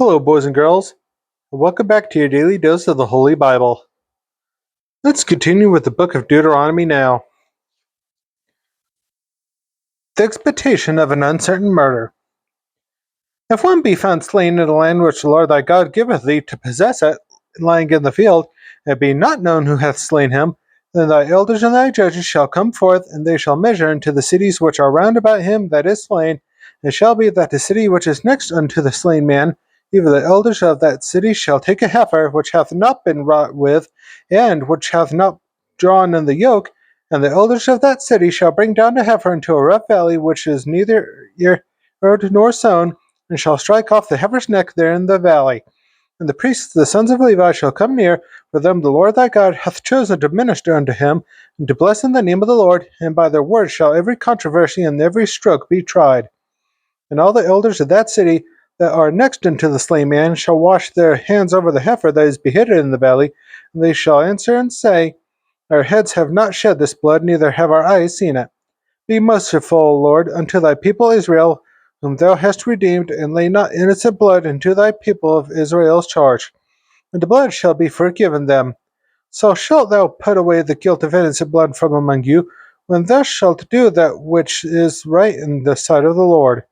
Hello, boys and girls, and welcome back to your daily dose of the Holy Bible. Let's continue with the book of Deuteronomy now. The expectation of an uncertain murder. If one be found slain in the land which the Lord thy God giveth thee to possess it, lying in the field, and it be not known who hath slain him, then thy elders and thy judges shall come forth, and they shall measure unto the cities which are round about him that is slain. It shall be that the city which is next unto the slain man, even the elders of that city shall take a heifer which hath not been wrought with, and which hath not drawn in the yoke, and the elders of that city shall bring down the heifer into a rough valley which is neither eared nor sown, and shall strike off the heifer's neck there in the valley. And the priests, the sons of Levi, shall come near, for them the Lord thy God hath chosen to minister unto him, and to bless in the name of the Lord, and by their word shall every controversy and every stroke be tried. And all the elders of that city that are next unto the slain man shall wash their hands over the heifer that is beheaded in the valley, and they shall answer and say, Our heads have not shed this blood, neither have our eyes seen it. Be merciful, Lord, unto thy people Israel, whom thou hast redeemed, and lay not innocent blood into thy people of Israel's charge. And the blood shall be forgiven them. So shalt thou put away the guilt of innocent blood from among you, when thou shalt do that which is right in the sight of the Lord.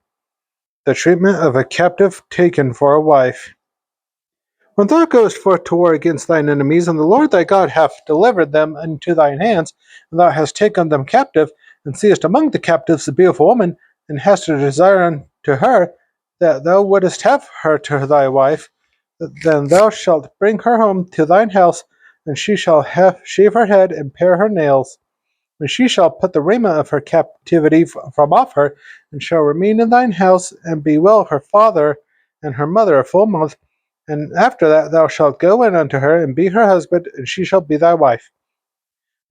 The treatment of a captive taken for a wife. When thou goest forth to war against thine enemies, and the Lord thy God hath delivered them into thine hands, and thou hast taken them captive, and seest among the captives a beautiful woman, and hast a desire unto her, that thou wouldest have her to thy wife, then thou shalt bring her home to thine house, and she shall shave her head and pare her nails. And she shall put the raiment of her captivity from off her, and shall remain in thine house, and bewail her father and her mother a full month. And after that thou shalt go in unto her, and be her husband, and she shall be thy wife.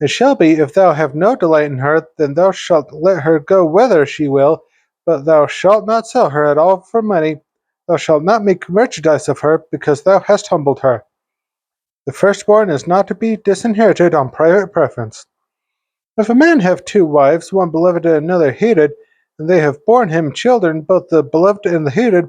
It shall be, if thou have no delight in her, then thou shalt let her go whither she will, but thou shalt not sell her at all for money. Thou shalt not make merchandise of her, because thou hast humbled her. The firstborn is not to be disinherited on private preference. If a man have two wives, one beloved and another hated, and they have borne him children, both the beloved and the hated,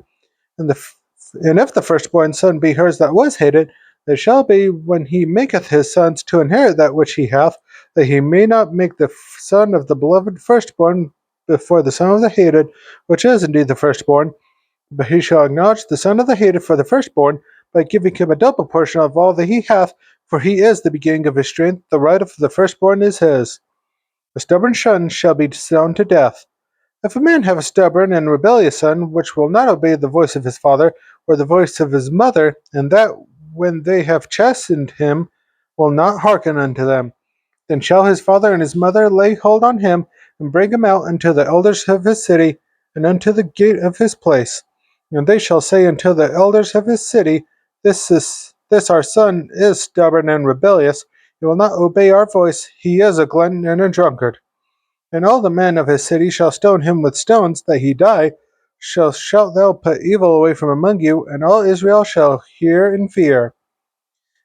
and if the firstborn son be hers that was hated, it shall be, when he maketh his sons to inherit that which he hath, that he may not make the son of the beloved firstborn before the son of the hated, which is indeed the firstborn, but he shall acknowledge the son of the hated for the firstborn, by giving him a double portion of all that he hath, for he is the beginning of his strength, the right of the firstborn is his. A stubborn son shall be stoned to death. If a man have a stubborn and rebellious son, which will not obey the voice of his father, or the voice of his mother, and that, when they have chastened him, will not hearken unto them, then shall his father and his mother lay hold on him, and bring him out unto the elders of his city, and unto the gate of his place. And they shall say unto the elders of his city, This our son is stubborn and rebellious, he will not obey our voice, he is a glutton and a drunkard. And all the men of his city shall stone him with stones, that he die. Shalt thou put evil away from among you, and all Israel shall hear in fear.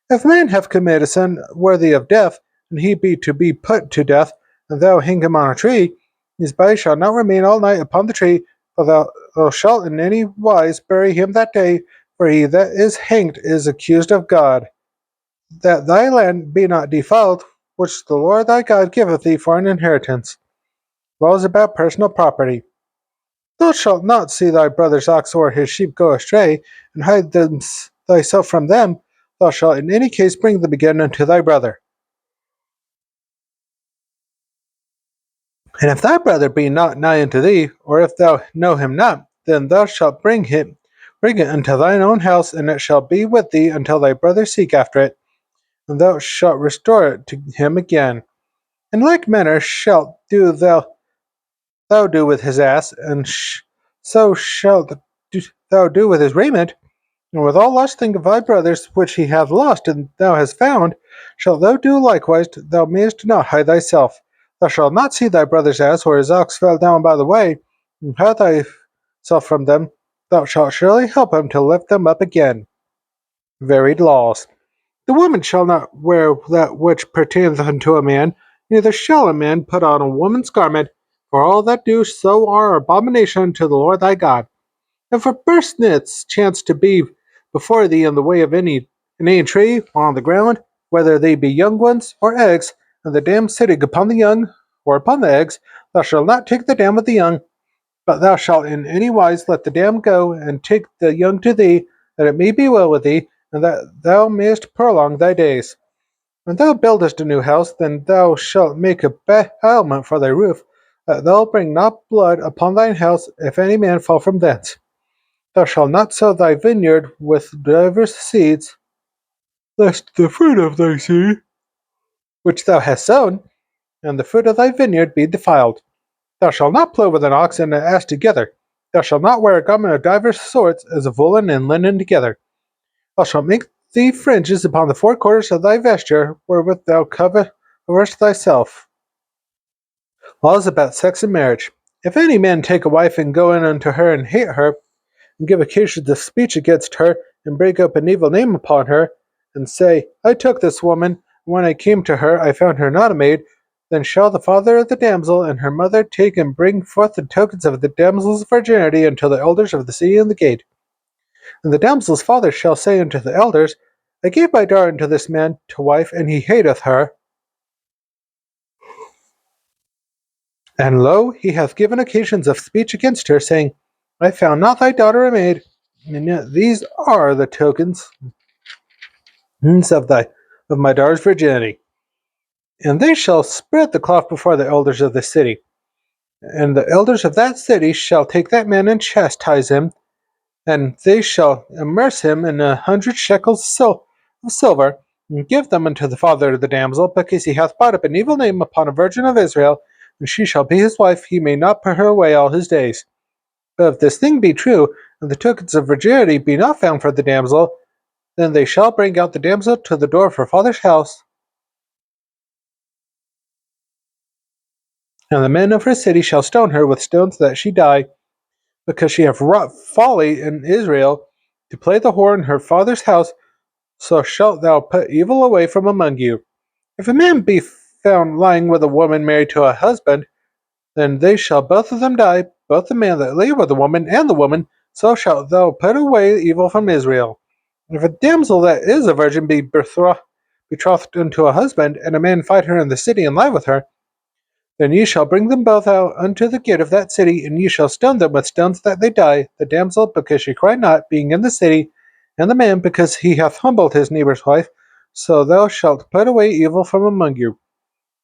If a man have committed a sin worthy of death, and he be to be put to death, and thou hang him on a tree, his body shall not remain all night upon the tree, for thou shalt in any wise bury him that day, for he that is hanged is accused of God. That thy land be not defiled, which the Lord thy God giveth thee for an inheritance. Laws about personal property. Thou shalt not see thy brother's ox or his sheep go astray, and hide thyself from them. Thou shalt in any case bring them again unto thy brother. And if thy brother be not nigh unto thee, or if thou know him not, then thou shalt bring it unto thine own house, and it shall be with thee until thy brother seek after it, and thou shalt restore it to him again. In like manner shalt thou do with his ass, and so shalt thou do with his raiment, and with all lusting of thy brothers which he hath lost and thou hast found, shalt thou do likewise. Thou mayest not hide thyself. Thou shalt not see thy brother's ass or his ox fell down by the way, and hide thyself from them. Thou shalt surely help him to lift them up again. Varied laws. The woman shall not wear that which pertaineth unto a man, neither shall a man put on a woman's garment, for all that do so are abomination unto the Lord thy God. If a bird's nest chance to be before thee in the way of any tree or on the ground, whether they be young ones or eggs, and the dam sitting upon the young or upon the eggs, thou shalt not take the dam with the young, but thou shalt in any wise let the dam go, and take the young to thee, that it may be well with thee, and that thou mayest prolong thy days. When thou buildest a new house, then thou shalt make a battlement for thy roof, that thou bring not blood upon thine house, if any man fall from thence. Thou shalt not sow thy vineyard with divers seeds, lest the fruit of thy seed, which thou hast sown, and the fruit of thy vineyard be defiled. Thou shalt not plow with an ox and an ass together. Thou shalt not wear a garment of divers sorts, as of woolen and linen together. Thou shalt make thee fringes upon the four quarters of thy vesture, wherewith thou coverest thyself. Laws about sex and marriage. If any man take a wife and go in unto her and hate her, and give occasion of speech against her, and break up an evil name upon her, and say, I took this woman, and when I came to her, I found her not a maid, then shall the father of the damsel and her mother take and bring forth the tokens of the damsel's virginity unto the elders of the city and the gate. And the damsel's father shall say unto the elders, I gave my daughter unto this man to wife, and he hateth her. And lo, he hath given occasions of speech against her, saying, I found not thy daughter a maid. And yet these are the tokens of my daughter's virginity. And they shall spread the cloth before the elders of the city. And the elders of that city shall take that man and chastise him, and they shall immerse him in 100 shekels of silver, and give them unto the father of the damsel, because he hath brought up an evil name upon a virgin of Israel, and she shall be his wife, he may not put her away all his days. But if this thing be true, and the tokens of virginity be not found for the damsel, then they shall bring out the damsel to the door of her father's house, and the men of her city shall stone her with stones that she die, because she hath wrought folly in Israel, to play the whore in her father's house, so shalt thou put evil away from among you. If a man be found lying with a woman married to a husband, then they shall both of them die, both the man that lay with the woman and the woman, so shalt thou put away evil from Israel. If a damsel that is a virgin be betrothed unto a husband, and a man fight her in the city and lie with her, then ye shall bring them both out unto the gate of that city, and ye shall stone them with stones that they die, the damsel because she cried not, being in the city, and the man because he hath humbled his neighbour's wife, so thou shalt put away evil from among you.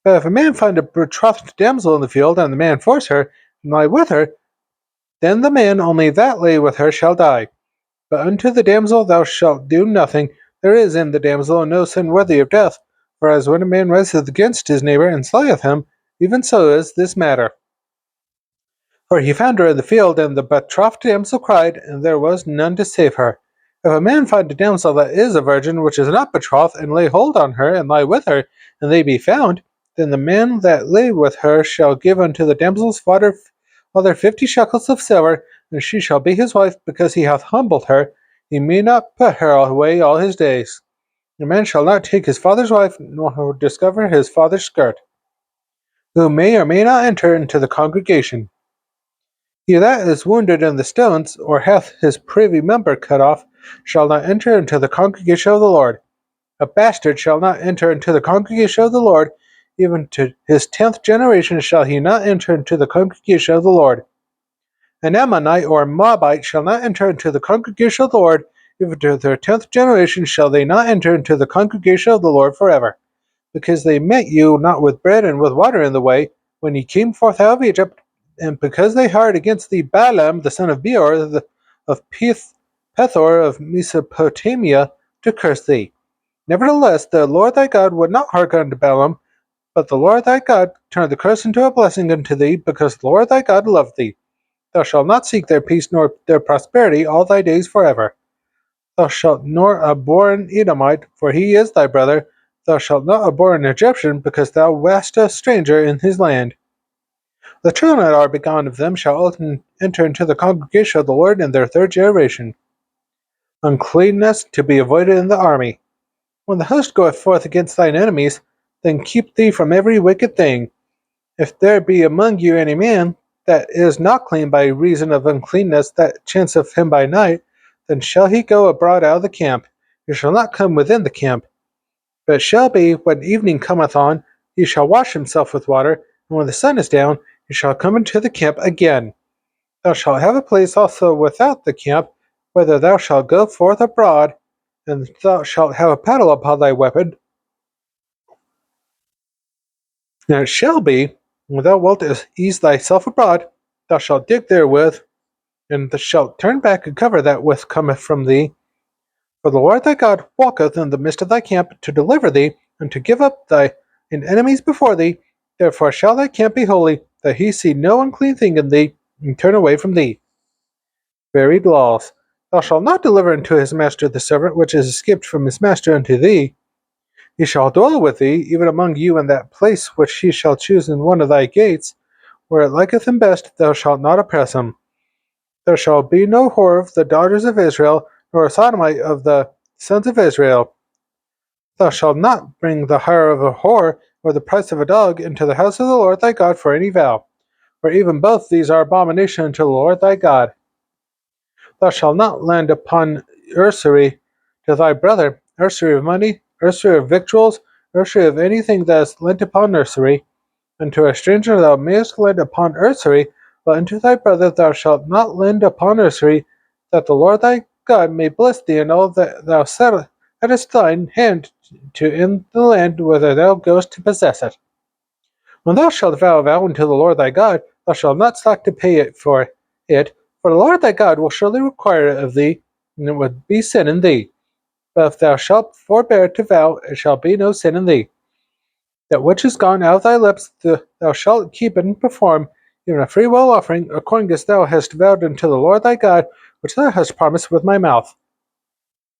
But if a man find a betrothed damsel in the field, and the man force her, and lie with her, then the man only that lay with her shall die. But unto the damsel thou shalt do nothing, there is in the damsel no sin worthy of death, for as when a man riseth against his neighbour and slayeth him, even so is this matter. For he found her in the field, and the betrothed damsel cried, and there was none to save her. If a man find a damsel that is a virgin, which is not betrothed, and lay hold on her, and lie with her, and they be found, then the man that lay with her shall give unto the damsel's father 50 shekels of silver, and she shall be his wife, because he hath humbled her. He may not put her away all his days. A man shall not take his father's wife, nor discover his father's skirt, who may or may not enter into the congregation. He that is wounded in the stones, or hath his privy member cut off, shall not enter into the congregation of the Lord. A bastard shall not enter into the congregation of the Lord, even to his 10th generation shall he not enter into the congregation of the Lord. An Ammonite or a Moabite shall not enter into the congregation of the Lord, even to their 10th generation shall they not enter into the congregation of the Lord forever. Because they met you not with bread and with water in the way, when ye came forth out of Egypt, and because they hired against thee Balaam the son of Beor of Pethor of Mesopotamia to curse thee. Nevertheless, the Lord thy God would not hearken unto Balaam, but the Lord thy God turned the curse into a blessing unto thee, because the Lord thy God loved thee. Thou shalt not seek their peace nor their prosperity all thy days forever. Thou shalt nor abhor an Edomite, for he is thy brother. Thou shalt not abhor an Egyptian, because thou wast a stranger in his land. The children that are begotten of them shall enter into the congregation of the Lord in their 3rd generation. Uncleanness to be avoided in the army. When the host goeth forth against thine enemies, then keep thee from every wicked thing. If there be among you any man that is not clean by reason of uncleanness that chanceth him by night, then shall he go abroad out of the camp. He shall not come within the camp. But it shall be, when evening cometh on, he shall wash himself with water, and when the sun is down, he shall come into the camp again. Thou shalt have a place also without the camp, whither thou shalt go forth abroad, and thou shalt have a paddle upon thy weapon. And it shall be, when thou wilt ease thyself abroad, thou shalt dig therewith, and thou shalt turn back and cover that which cometh from thee. For the Lord thy God walketh in the midst of thy camp to deliver thee, and to give up thine enemies before thee. Therefore shall thy camp be holy, that he see no unclean thing in thee, and turn away from thee. Varied laws. Thou shalt not deliver unto his master the servant which is escaped from his master unto thee. He shall dwell with thee, even among you in that place which he shall choose in one of thy gates, where it liketh him best. Thou shalt not oppress him. There shall be no whore of the daughters of Israel, nor a sodomite of the sons of Israel. Thou shalt not bring the hire of a whore, or the price of a dog, into the house of the Lord thy God for any vow, for even both these are abomination unto the Lord thy God. Thou shalt not lend upon usury to thy brother, usury of money, usury of victuals, usury of anything that is lent upon usury. Unto a stranger thou mayest lend upon usury, but unto thy brother thou shalt not lend upon usury, that the Lord thy God may bless thee in all that thou settest thine hand to in the land whither thou goest to possess it. When thou shalt vow a vow unto the Lord thy God, thou shalt not slack to pay it, for the Lord thy God will surely require it of thee, and it would be sin in thee. But if thou shalt forbear to vow, it shall be no sin in thee. That which is gone out of thy lips, thou shalt keep and perform, even a freewill offering, according as thou hast vowed unto the Lord thy God, which thou hast promised with my mouth.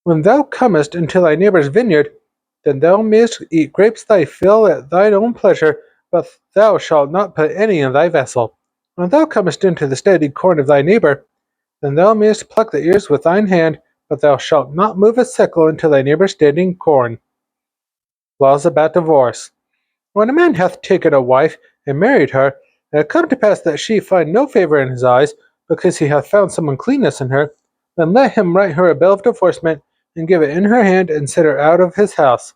When thou comest into thy neighbour's vineyard, then thou mayest eat grapes thy fill at thine own pleasure, but thou shalt not put any in thy vessel. When thou comest into the steady corn of thy neighbour, then thou mayest pluck the ears with thine hand, but thou shalt not move a sickle into thy neighbour's standing corn. Laws about divorce. When a man hath taken a wife and married her, and it come to pass that she find no favour in his eyes, because he hath found some uncleanness in her, then let him write her a bill of divorcement, and give it in her hand, and set her out of his house.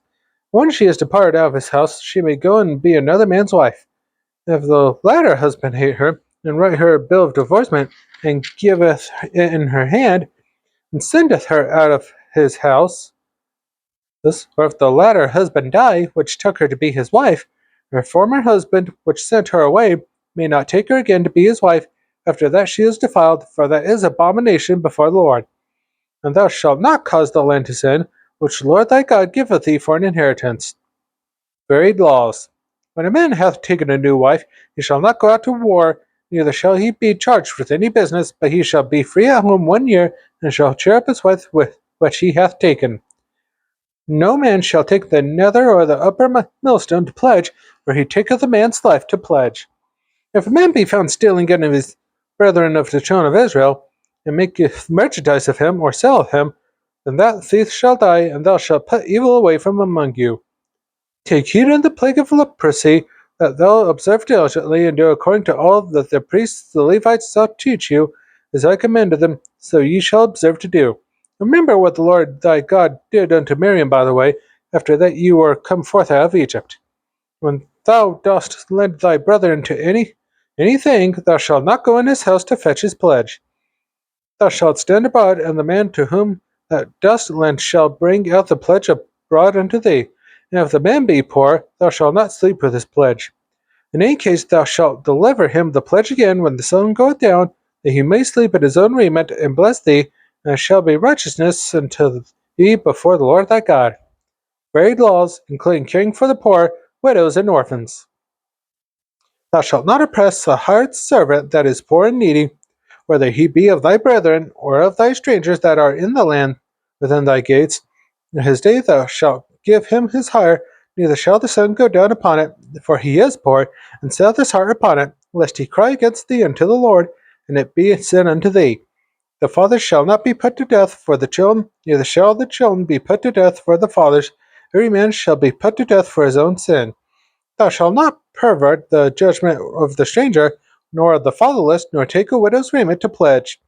When she is departed out of his house, she may go and be another man's wife. If the latter husband hate her, and write her a bill of divorcement, and giveth it in her hand, and sendeth her out of his house, or if the latter husband die, which took her to be his wife, her former husband, which sent her away, may not take her again to be his wife, after that she is defiled, for that is abomination before the Lord. And thou shalt not cause the land to sin, which the Lord thy God giveth thee for an inheritance. Varied laws. When a man hath taken a new wife, he shall not go out to war, neither shall he be charged with any business, but he shall be free at home 1 year, and shall cheer up his wife with what he hath taken. No man shall take the nether or the upper millstone to pledge, for he taketh a man's life to pledge. If a man be found stealing any of his brethren of the children of Israel, and maketh merchandise of him, or selleth him, then that thief shall die, and thou shalt put evil away from among you. Take heed in the plague of leprosy, that thou observe diligently, and do according to all that the priests, the Levites, shall teach you, as I commanded them, so ye shall observe to do. Remember what the Lord thy God did unto Miriam, by the way, after that you were come forth out of Egypt. When thou dost lend thy brother into anything, thou shalt not go in his house to fetch his pledge. Thou shalt stand abroad, and the man to whom thou dost lend shall bring out the pledge abroad unto thee. And if the man be poor, thou shalt not sleep with his pledge. In any case thou shalt deliver him the pledge again when the sun goeth down, that he may sleep in his own raiment, and bless thee, and it shall be righteousness unto thee before the Lord thy God. Varied laws, including caring for the poor, widows, and orphans. Thou shalt not oppress a hired servant that is poor and needy, whether he be of thy brethren, or of thy strangers that are in the land within thy gates. In his day thou shalt give him his hire, neither shall the sun go down upon it, for he is poor, and setteth his heart upon it, lest he cry against thee unto the Lord, and it be a sin unto thee. The fathers shall not be put to death for the children, neither shall the children be put to death for the fathers. Every man shall be put to death for his own sin. Thou shalt not pervert the judgment of the stranger, nor the fatherless, nor take a widow's raiment to pledge.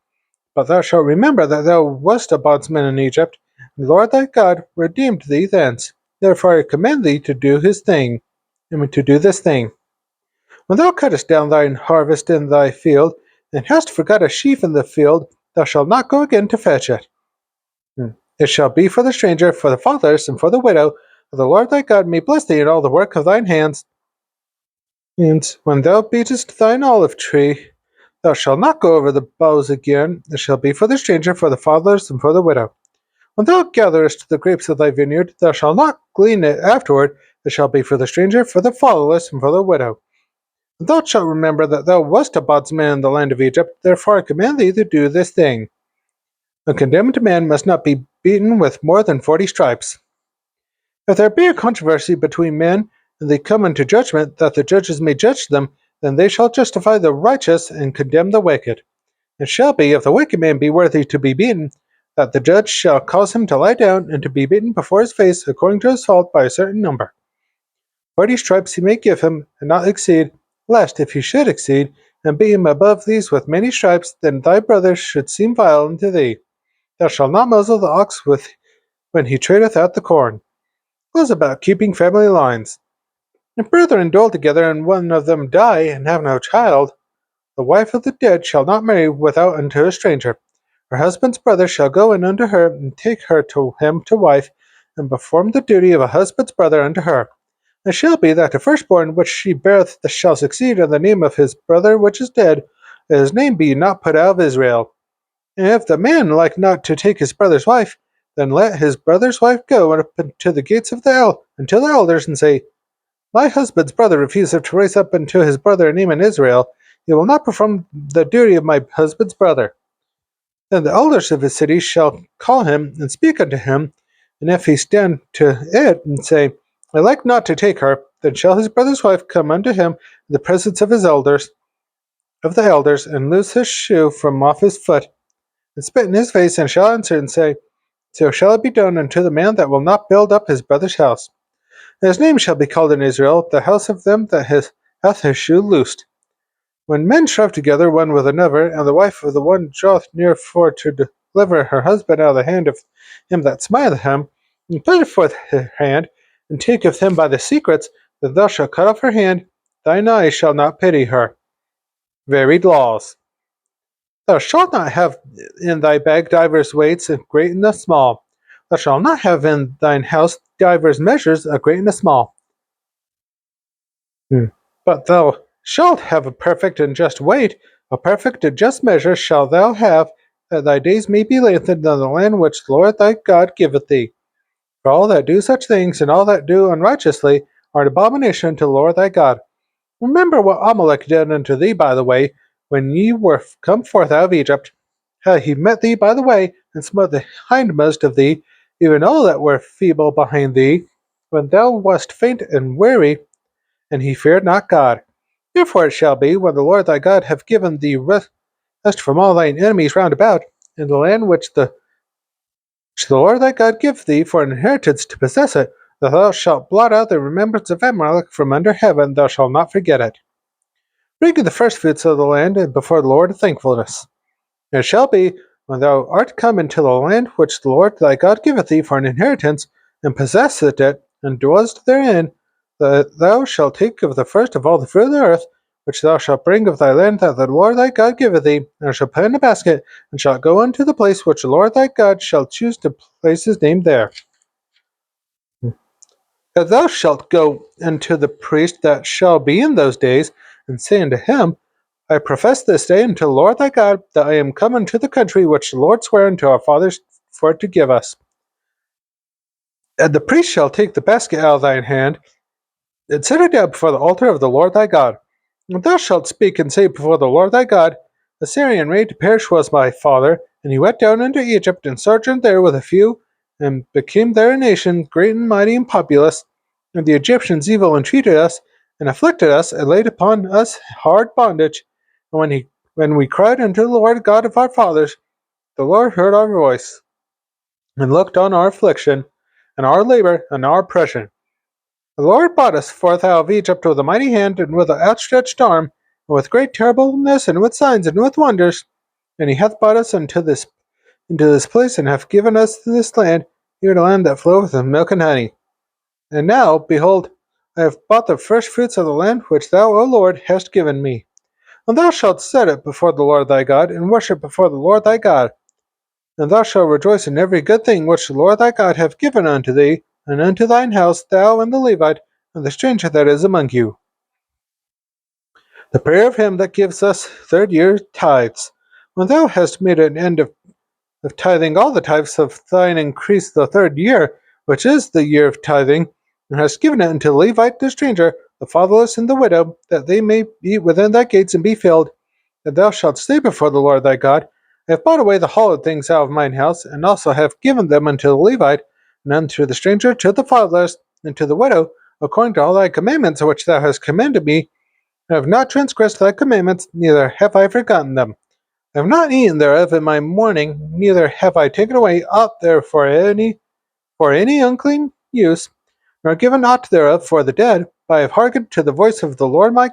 But thou shalt remember that thou wast a bondsman in Egypt, and the Lord thy God redeemed thee thence. Therefore I command thee to do to do this thing. When thou cuttest down thine harvest in thy field, and hast forgot a sheaf in the field, thou shalt not go again to fetch it. It shall be for the stranger, for the fatherless, and for the widow, that the Lord thy God may bless thee in all the work of thine hands. And when thou beatest thine olive tree, thou shalt not go over the boughs again. It shall be for the stranger, for the fatherless, and for the widow. When thou gatherest the grapes of thy vineyard, thou shalt not glean it afterward. It shall be for the stranger, for the fatherless, and for the widow. And thou shalt remember that thou wast a bondsman in the land of Egypt. Therefore I command thee to do this thing. A condemned man must not be beaten with more than 40 stripes. If there be a controversy between men, and they come into judgment, that the judges may judge them, then they shall justify the righteous and condemn the wicked. It shall be, if the wicked man be worthy to be beaten, that the judge shall cause him to lie down and to be beaten before his face according to his fault by a certain number. 40 stripes he may give him, and not exceed, lest, if he should exceed, and beat him above these with many stripes, then thy brother should seem vile unto thee. Thou shalt not muzzle the ox when he treadeth out the corn. Laws about keeping family lines. If brethren dwell together, and one of them die, and have no child, the wife of the dead shall not marry without unto a stranger. Her husband's brother shall go in unto her, and take her to him to wife, and perform the duty of a husband's brother unto her. It shall be that the firstborn which she beareth shall succeed in the name of his brother which is dead, that his name be not put out of Israel. And if the man like not to take his brother's wife, then let his brother's wife go up to the gates of unto the elders, and say, My husband's brother refuseth to raise up unto his brother a name in Israel. He will not perform the duty of my husband's brother. Then the elders of his city shall call him, and speak unto him, and if he stand to it, and say, I like not to take her, then shall his brother's wife come unto him in the presence of the elders, and loose his shoe from off his foot, and spit in his face, and shall answer and say, So shall it be done unto the man that will not build up his brother's house. And his name shall be called in Israel, the house of them that hath his shoe loosed. When men strive together one with another, and the wife of the one draweth near for to deliver her husband out of the hand of him that smiteth him, and putteth forth her hand, and taketh him by the secrets, then thou shalt cut off her hand, thine eye shall not pity her. Varied laws. Thou shalt not have in thy bag divers weights, a great and a small. Thou shalt not have in thine house divers measures, a great and a small. But thou shalt have a perfect and just weight, a perfect and just measure shalt thou have, that thy days may be lengthened in the land which the Lord thy God giveth thee. For all that do such things, and all that do unrighteously, are an abomination to the Lord thy God. Remember what Amalek did unto thee by the way, when ye were come forth out of Egypt. How he met thee by the way, and smote the hindmost of thee, even all that were feeble behind thee, when thou wast faint and weary, and he feared not God. Therefore it shall be, when the Lord thy God hath given thee rest from all thine enemies round about, in the land which the Lord thy God giveth thee for an inheritance to possess it, that thou shalt blot out the remembrance of Amalek from under heaven, thou shalt not forget it. Bring the firstfruits of the land before the Lord of thankfulness. And it shall be, when thou art come into the land which the Lord thy God giveth thee for an inheritance, and possesseth it, and dwellest therein, that thou shalt take of the first of all the fruit of the earth, which thou shalt bring of thy land that the Lord thy God giveth thee, and shalt put in a basket, and shalt go unto the place which the Lord thy God shall choose to place his name there. And thou shalt go unto the priest that shall be in those days, and say unto him, I profess this day unto the Lord thy God, that I am come unto the country which the Lord sware unto our fathers for to give us. And the priest shall take the basket out of thine hand, and set it down before the altar of the Lord thy God. And thou shalt speak and say before the Lord thy God, The Syrian ready to perish was my father, and he went down into Egypt, and sojourned there with a few, and became there a nation great and mighty and populous. And the Egyptians evil entreated us, and afflicted us, and laid upon us hard bondage. And when we cried unto the Lord God of our fathers, the Lord heard our voice, and looked on our affliction, and our labor, and our oppression. The Lord brought us forth out of Egypt with a mighty hand and with an outstretched arm, with great terribleness, and with signs, and with wonders. And he hath brought us into this place, and hath given us this land, even a land that floweth with milk and honey. And now, behold, I have bought the first fruits of the land which thou, O Lord, hast given me. And thou shalt set it before the Lord thy God, and worship before the Lord thy God. And thou shalt rejoice in every good thing which the Lord thy God hath given unto thee, and unto thine house, thou and the Levite, and the stranger that is among you. The prayer of him that gives us third year tithes. When thou hast made an end of tithing all the tithes of thine increase the third year, which is the year of tithing, and hast given it unto the Levite, the stranger, the fatherless, and the widow, that they may eat within thy gates and be filled, that thou shalt stay before the Lord thy God. I have bought away the hallowed things out of mine house, and also have given them unto the Levite, and unto the stranger, to the fatherless, and to the widow, according to all thy commandments which thou hast commanded me. I have not transgressed thy commandments, neither have I forgotten them. I have not eaten thereof in my mourning, neither have I taken away aught there for any unclean use, nor given aught thereof for the dead, but I have hearkened to the voice of the Lord my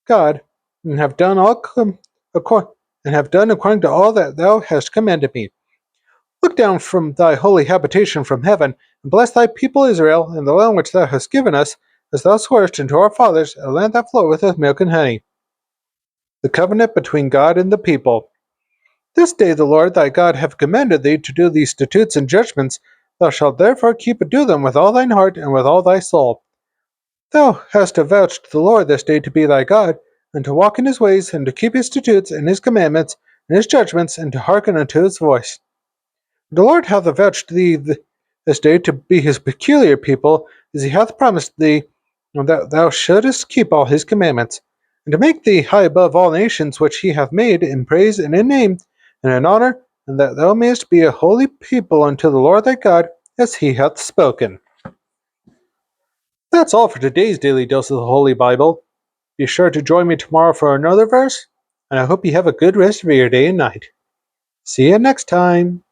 God, and have done according to all that thou hast commanded me. Look down from thy holy habitation from heaven, and bless thy people Israel, and the land which thou hast given us, as thou swarest unto our fathers, a land that floweth with milk and honey. The covenant between God and the people. This day the Lord thy God hath commanded thee to do these statutes and judgments. Thou shalt therefore keep and do them with all thine heart and with all thy soul. Thou hast avouched the Lord this day to be thy God, and to walk in his ways, and to keep his statutes and his commandments and his judgments, and to hearken unto his voice. The Lord hath avouched thee this day to be his peculiar people, as he hath promised thee, that thou shouldest keep all his commandments, and to make thee high above all nations which he hath made in praise and in name and in honor, and that thou mayest be a holy people unto the Lord thy God, as he hath spoken. That's all for today's daily dose of the Holy Bible. Be sure to join me tomorrow for another verse, and I hope you have a good rest of your day and night. See you next time.